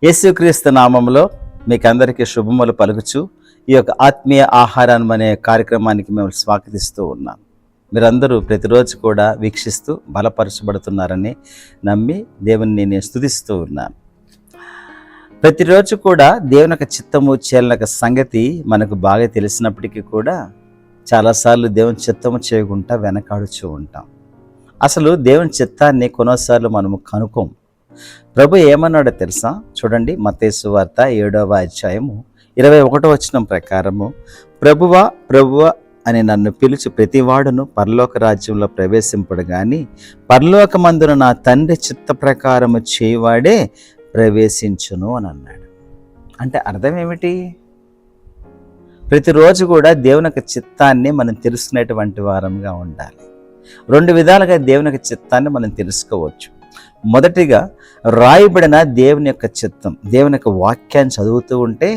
యేసుక్రీస్తు నామములో మీకు అందరికీ శుభములు పలుకుచు ఈ యొక్క ఆత్మీయ ఆహారం అనే కార్యక్రమానికి మేము స్వాగతిస్తూ ఉన్నాం. మీరందరూ ప్రతిరోజు కూడా వీక్షిస్తూ బలపరచబడుతున్నారని నమ్మి దేవుని నేను స్తుతిస్తూ ఉన్నాను. ప్రతిరోజు కూడా దేవుని యొక్క చిత్తము చేయాలన్న సంగతి మనకు బాగా తెలిసినప్పటికీ కూడా చాలాసార్లు దేవుని చిత్తము చేయకుండా వెనకాడుచూ ఉంటాం. అసలు దేవుని చిత్తాన్ని కొన్నిసార్లు మనము కనుక్కోం. ప్రభు ఏమన్నాడో తెలుసా? చూడండి, మత్తయి సువార్త 7వ అధ్యాయము 21వ వచనం ప్రకారము, ప్రభువా ప్రభువా అని నన్ను పిలుచు ప్రతివాడును పరలోక రాజ్యంలో ప్రవేశింపడు గాని పరలోకమందున నా తండ్రి చిత్త ప్రకారము చేయవాడే ప్రవేశించును అని అన్నాడు. అంటే అర్థం ఏమిటి? ప్రతిరోజు కూడా దేవుని యొక్క చిత్తాన్ని మనం తెలుసుకునేటువంటి వారంగా ఉండాలి. 2 విధాలుగా దేవుని యొక్క చిత్తాన్ని మనం తెలుసుకోవచ్చు. మొదటిగా రాయబడిన దేవుని యొక్క చిత్తం, దేవుని యొక్క వాక్యాన్ని చదువుతూ ఉంటే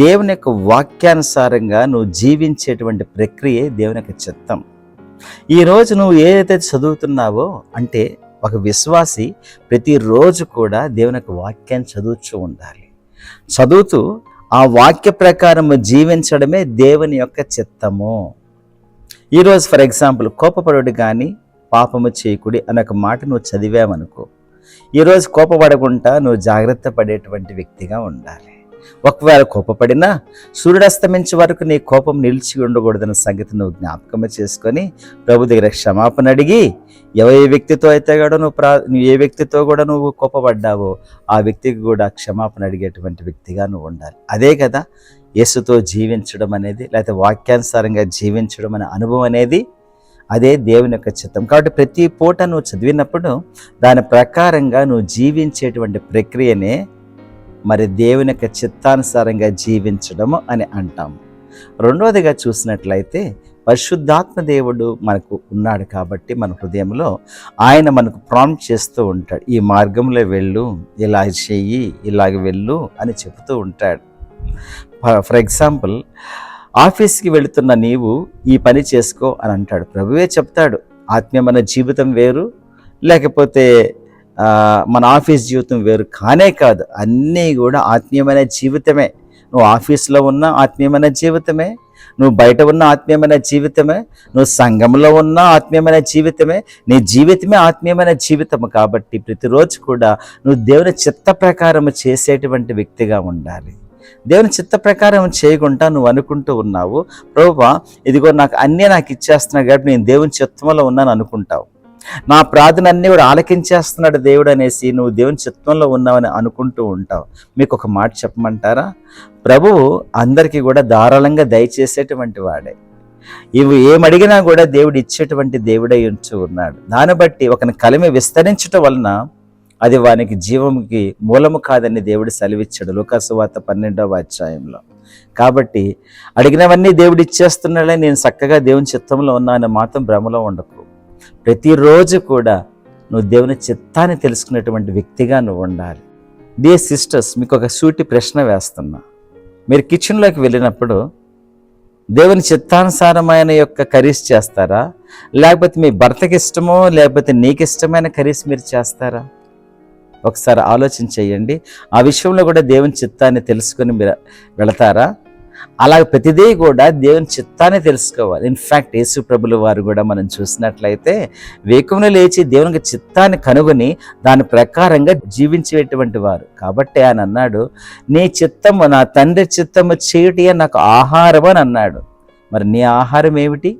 దేవుని యొక్క వాక్యానుసారంగా నువ్వు జీవించేటువంటి ప్రక్రియే దేవుని యొక్క చిత్తం. ఈరోజు నువ్వు ఏదైతే చదువుతున్నావో, అంటే ఒక విశ్వాసి ప్రతిరోజు కూడా దేవుని యొక్క వాక్యాన్ని చదువుతూ ఉండాలి. చదువుతూ ఆ వాక్య ప్రకారం జీవించడమే దేవుని యొక్క చిత్తము. ఈరోజు ఫర్ ఎగ్జాంపుల్, కోపపడుడు కానీ పాపము చేయకుడి అనే ఒక మాట నువ్వు చదివామనుకో, ఈరోజు కోపపడకుండా నువ్వు జాగ్రత్త పడేటువంటి వ్యక్తిగా ఉండాలి. ఒకవేళ కోపపడినా సూర్యుడస్తమించే వరకు నీ కోపం నిలిచి ఉండకూడదన్న సంగతి నువ్వు జ్ఞాపకం చేసుకొని ప్రభు దగ్గర క్షమాపణ అడిగి, ఏ వ్యక్తితో అయితే కూడా ఏ వ్యక్తితో కూడా నువ్వు కోపపడ్డావో ఆ వ్యక్తికి కూడా క్షమాపణ అడిగేటువంటి వ్యక్తిగా నువ్వు ఉండాలి. అదే కదా యేసుతో జీవించడం అనేది, లేకపోతే వాక్యానుసారంగా జీవించడం అనే అనుభవం అనేది, అదే దేవుని యొక్క చిత్తం. కాబట్టి ప్రతి పూట నువ్వు చదివినప్పుడు దాని ప్రకారంగా నువ్వు జీవించేటువంటి ప్రక్రియనే మరి దేవుని యొక్క చిత్తానుసారంగా జీవించడము అని అంటాము. రెండవదిగా చూసినట్లయితే పరిశుద్ధాత్మ దేవుడు మనకు ఉన్నాడు కాబట్టి మన హృదయంలో ఆయన మనకు ప్రాంప్ట్ చేస్తూ ఉంటాడు. ఈ మార్గంలో వెళ్ళు, ఇలా చెయ్యి, ఇలాగ వెళ్ళు అని చెబుతూ ఉంటాడు. ఫర్ ఎగ్జాంపుల్, ఆఫీస్కి వెళుతున్న నీవు ఈ పని చేసుకో అని అంటాడు. ప్రభువే చెప్తాడు. ఆత్మీయమైన జీవితం వేరు, లేకపోతే మన ఆఫీస్ జీవితం వేరు కానే కాదు. అన్నీ కూడా ఆత్మీయమైన జీవితమే. నువ్వు ఆఫీస్లో ఉన్న ఆత్మీయమైన జీవితమే, నువ్వు బయట ఉన్న ఆత్మీయమైన జీవితమే, నువ్వు సంఘంలో ఉన్న ఆత్మీయమైన జీవితమే, నీ జీవితమే ఆత్మీయమైన జీవితము. కాబట్టి ప్రతిరోజు కూడా నువ్వు దేవుని చిత్త ప్రకారం చేసేటువంటి వ్యక్తిగా ఉండాలి. దేవుని చిత్త ప్రకారం చేయకుండా నువ్వు అనుకుంటూ ఉన్నావు, ప్రభువా ఇదిగో నాకు ఇచ్చేస్తున్నాడు కాబట్టి నేను దేవుని చిత్తంలో ఉన్నాను అనుకుంటావు. నా ప్రార్థన అన్నీ కూడా ఆలకించేస్తున్నాడు దేవుడు అనేసి నువ్వు దేవుని చిత్తంలో ఉన్నావని అనుకుంటూ ఉంటావు. మీకు ఒక మాట చెప్పమంటారా? ప్రభువు అందరికీ కూడా ధారాళంగా దయచేసేటువంటి వాడే. ఇవి ఏమడిగినా కూడా దేవుడు ఇచ్చేటువంటి దేవుడై ఉంటూ ఉన్నాడు. దాన్ని బట్టి ఒకని కలిమి విస్తరించటం వలన అది వానికి జీవంకి మూలము కాదని దేవుడు సెలవిచ్చాడు లూకాసు సువార్త 12వ అధ్యాయంలో. కాబట్టి అడిగినవన్నీ దేవుడు ఇచ్చేస్తున్నాడే, నేను చక్కగా దేవుని చిత్తంలో ఉన్నా అని మాత్రం భ్రమలో ఉండకు. ప్రతిరోజు కూడా నువ్వు దేవుని చిత్తాన్ని తెలుసుకునేటువంటి వ్యక్తిగా నువ్వు ఉండాలి. డియర్ సిస్టర్స్, మీకు ఒక సూటి ప్రశ్న వేస్తున్నా. మీరు కిచెన్లోకి వెళ్ళినప్పుడు దేవుని చిత్తానుసారమైన యొక్క కర్రీస్ చేస్తారా, లేకపోతే మీ భర్తకి ఇష్టమో లేకపోతే నీకు ఇష్టమైన కర్రీస్ మీరు చేస్తారా? ఒకసారి ఆలోచన చేయండి. ఆ విషయంలో కూడా దేవుని చిత్తాన్ని తెలుసుకొని మీరు వెళతారా? అలాగే ప్రతిదీ కూడా దేవుని చిత్తాన్ని తెలుసుకోవాలి. ఇన్ఫ్యాక్ట్ యేసు ప్రభుల వారు కూడా మనం చూసినట్లయితే వేకువన లేచి దేవునికి చిత్తాన్ని కనుగొని దాని ప్రకారంగా జీవించేటువంటి వారు. కాబట్టి ఆయన అన్నాడు, నీ చిత్తము నా తండ్రి చిత్తము చేయుటయే నాకు ఆహారం అని అన్నాడు. మరి నీ ఆహారం ఏమిటి?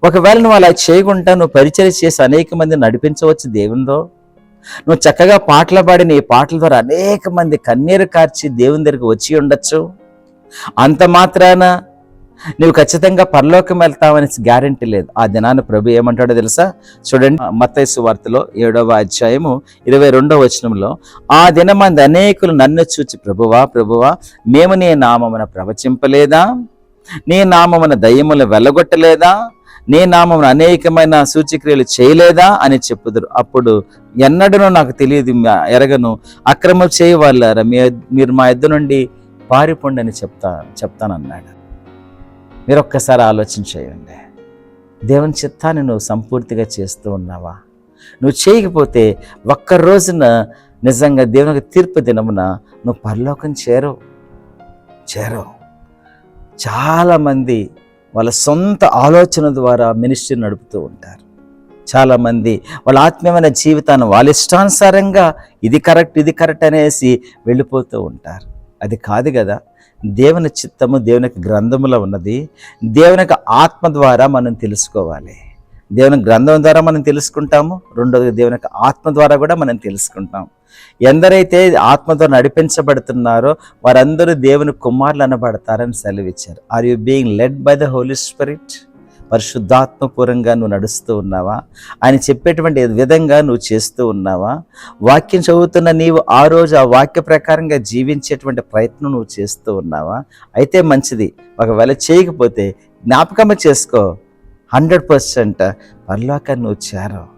ఒకవేళ నువ్వు అలా చేయకుండా నువ్వు పరిచర్య చేసి అనేక మందిని నడిపించవచ్చు దేవునితో. నువ్వు చక్కగా పాటలు పాడి నీ పాటల ద్వారా అనేక మంది కన్నీరు కార్చి దేవుని దగ్గరికి వచ్చి ఉండొచ్చు. అంత మాత్రాన నువ్వు ఖచ్చితంగా పరలోకం వెళ్తావని గ్యారెంటీ లేదు. ఆ దినాన్ని ప్రభు ఏమంటాడో తెలుసా? చూడండి, మత్తయి సువార్తలో 7వ అధ్యాయము 22వ వచనంలో, ఆ దినమంది అనేకులు నన్ను చూచి ప్రభువా ప్రభువా మేము నీ నామమున ప్రవచింపలేదా, నీ నామమున దయ్యములను వెళ్ళగొట్టలేదా, నీ నామమున అనేకమైన సూచక్రియలు చేయలేదా అని చెప్పుదురు. అప్పుడు ఎన్నడనూ నాకు తెలియదు, ఎరగను, అక్రమం చేయవాళ్ళారా మీరు మా యొద్ద నుండి పారిపోండి అని చెప్తానన్నాడు. మీరు ఒక్కసారి ఆలోచన చేయండి. దేవుని చిత్తాన్ని నువ్వు సంపూర్తిగా చేస్తూ ఉన్నావా? నువ్వు చేయకపోతే ఒక్క రోజున నిజంగా దేవునికి తీర్పు దినమున నువ్వు పరలోకం చేరవు. చాలామంది వాళ్ళ సొంత ఆలోచన ద్వారా మినిస్ట్రీ నడుపుతూ ఉంటారు. చాలామంది వాళ్ళ ఆత్మీయమైన జీవితాన్ని వాళ్ళ ఇష్టానుసారంగా ఇది కరెక్ట్ అనేసి వెళ్ళిపోతూ ఉంటారు. అది కాదు కదా. దేవుని చిత్తము దేవునికి గ్రంథములో ఉన్నది. దేవునికి ఆత్మ ద్వారా మనం తెలుసుకోవాలి. దేవుని గ్రంథం ద్వారా మనం తెలుసుకుంటాము, రెండోది దేవునికి ఆత్మ ద్వారా కూడా మనం తెలుసుకుంటాం. ఎందరైతే ఆత్మతో నడిపించబడుతున్నారో వారందరూ దేవుని కుమారులు అనబడతారని సెలవిచ్చారు. Are you being led by the holy spirit? పరిశుద్ధాత్మపూర్వంగా నువ్వు నడుస్తూ ఉన్నావా? ఆయన చెప్పేటువంటి విధంగా నువ్వు చేస్తూ ఉన్నావా? వాక్యం చదువుతున్న నీవు ఆ రోజు ఆ వాక్య ప్రకారంగా జీవించేటువంటి ప్రయత్నం నువ్వు చేస్తూ ఉన్నావా? అయితే మంచిది. ఒకవేళ చేయకపోతే జ్ఞాపకం చేసుకో, 100% పరలోకాన్ని నువ్వు చేరవు.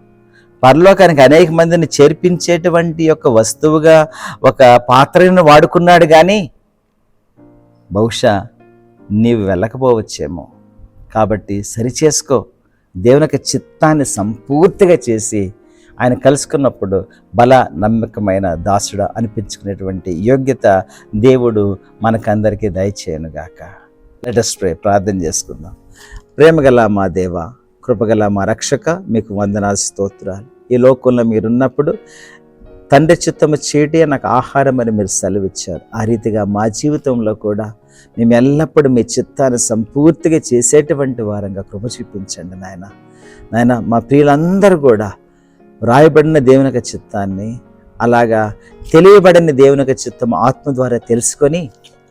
పరలోకానికి అనేక మందిని చేర్పించేటువంటి యొక్క వస్తువుగా ఒక పాత్రను వాడుకున్నాడు, కానీ బహుశా నీవు వెళ్ళకపోవచ్చేమో. కాబట్టి సరిచేసుకో. దేవునికి చిత్తాన్ని సంపూర్తిగా చేసి ఆయన కలుసుకున్నప్పుడు బల నమ్మకమైన దాసుడా అనిపించుకునేటువంటి యోగ్యత దేవుడు మనకందరికీ దయచేయనుగాక. Let us pray. ప్రార్థన చేసుకుందాం. ప్రేమగల మా దేవ, కృపగల మా రక్షక, మీకు వందనాలు, స్తోత్రాలు. ఈ లోకంలో మీరున్నప్పుడు తండ్రి చిత్తము చేయటే నాకు ఆహారం అని మీరు సెలవిచ్చారు. ఆ రీతిగా మా జీవితంలో కూడా మేము ఎల్లప్పుడూ మీ చిత్తాన్ని సంపూర్తిగా చేసేటువంటి వారంగా కృప చూపించండి నాయన. మా ప్రియులందరూ కూడా వ్రాయబడిన దేవుని యొక్క చిత్తాన్ని, అలాగా తెలియబడిన దేవుని యొక్క చిత్తం ఆత్మ ద్వారా తెలుసుకొని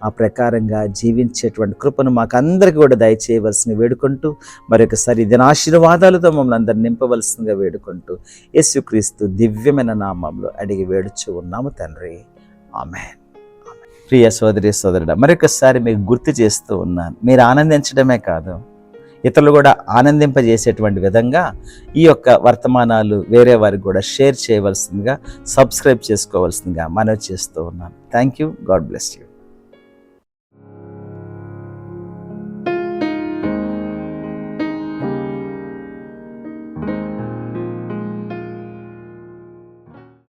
ఆ ప్రకారంగా జీవించేటువంటి కృపను మాకు అందరికీ కూడా దయచేయవలసింది వేడుకుంటూ, మరొకసారి దీని ఆశీర్వాదాలతో మమ్మల్ని అందరిని నింపవలసిందిగా వేడుకుంటూ యేసుక్రీస్తు దివ్యమైన నామంలో అడిగి వేడుచు ఉన్నాము తండ్రి. ఆమేన్. ప్రియ సోదరి సోదరుడా, మరొకసారి మీకు గుర్తు చేస్తూ ఉన్నాను, మీరు ఆనందించడమే కాదు ఇతరులు కూడా ఆనందింపజేసేటువంటి విధంగా ఈ యొక్క వర్తమానాలు వేరే వారికి కూడా షేర్ చేయవలసిందిగా, సబ్స్క్రైబ్ చేసుకోవాల్సిందిగా మనవి చేస్తూ ఉన్నాను. Thank you. God bless you.